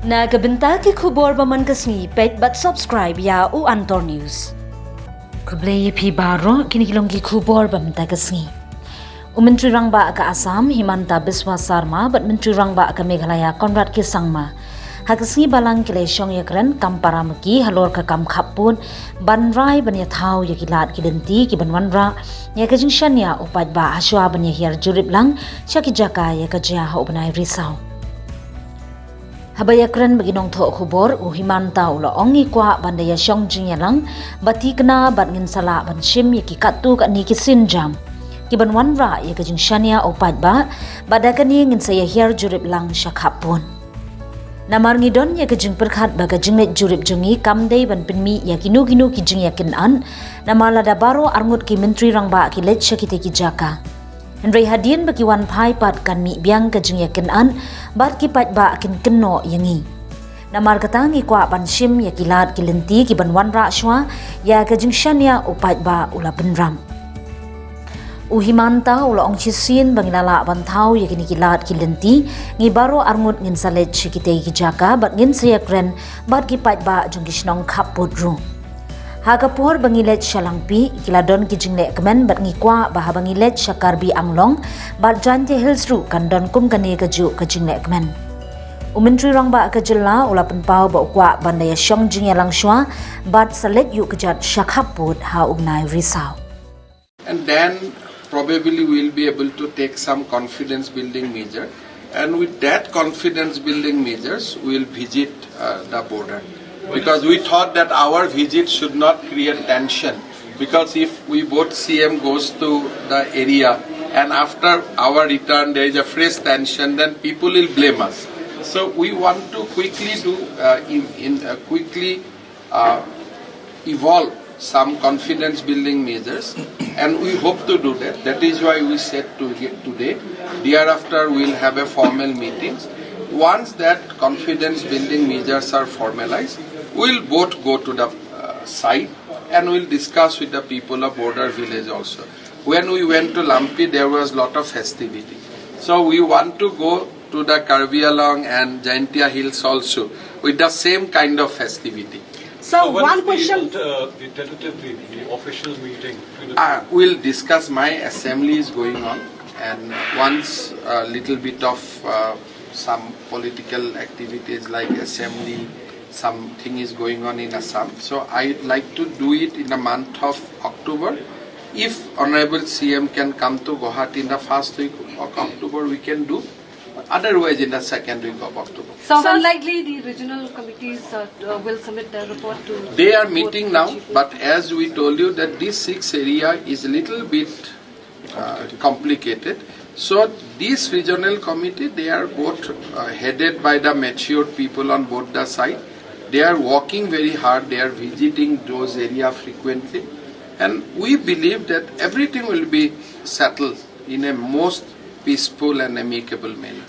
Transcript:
Nagabenta ki khubor baman kasngi paidbah subscribe ya u Antor News. Kublay pi baro kinikilong ki khubor bamta kasngi. Menteri Rangba ka Assam Himanta Biswa Sarma bat Menteri Rangba ka Meghalaya Conrad K Sangma. Hakasngi balang kileshong yakren kamparamaki halor ka kam khapun banrai banya thau yakilat kidenti ki banwanra yakajing shanniah u paidbah shwa banya hiar jurip lang shaki jaka kajia ha ubnai risau. Habayakran baginong tho khubor u Himanta ulo ongi Kwah bandaya shong jing yalang bati kena bat ngin sala ban shim yaki katu ka ni kisin jam kiban wanra yakajing shanniah o paidbah badakani ngin saya hiar jurip lang shakhapun namar ngidon yakajing perkhat bagajing net jurip jungi kamdei ban pinmi yakinu ginu kijing yakin an namala da baro arngut ki Menteri Rangba ki let shakite ki jaka Henry hadian bagi wan pai pat kan mi biang kajing yakin an bat ki paidbah kin keno yangi. Namar katangi Kwah ban shim ya kilat kilenti ki ban wan ra shwa ya kajing shanniah u paidbah ula benram. U Himanta ula ong chisin bangilala ban thau ya kini kilat kilenti ngi baro arngut ngin salet shikite ki jaka bat ngin sayakren bat ki paidbah jung kisnong khaput ru. Hagapur bangilet shalangpi kiladon kijingle kemen bat ngi Kwah bah bangilet shakarbi anglong bat jante hills ru kandon kum kane kaju kijingle kemen. Menteri Rangba ka jilla ula penpau ba Kwah bandaya shong jing yalang shwa bat salet yu kejat shakhaput ha ugnai risau. And then probably we'll be able to take some confidence building measure, and with that confidence building measures we'll visit the border. Because we thought that our visit should not create tension, because if we both CM goes to the area and after our return there is a fresh tension, then people will blame us. So we want to quickly evolve some confidence building measures, and we hope to do that. That is why we said today. Thereafter we'll have a formal meetings. Once that confidence building measures are formalized, we'll both go to the site and we'll discuss with the people of border village also. When we went to Lampi, there was lot of festivity. So we want to go to the Karbialong and Jaintia Hills also with the same kind of festivity. So one question. The official meeting. We'll discuss. My assembly is going on, and once a little bit of some political activities like assembly, something is going on in Assam. So I'd like to do it in the month of October. If Honorable CM can come to Guwahati in the first week of October, we can do. Otherwise, in the second week of October. So unlikely the regional committees will submit their report to. They are meeting now, but as we told you that this 6 area is a little bit complicated. So this regional committee, they are both headed by the matured people on both the side. They are working very hard. They are visiting those areas frequently, and we believe that everything will be settled in a most peaceful and amicable manner.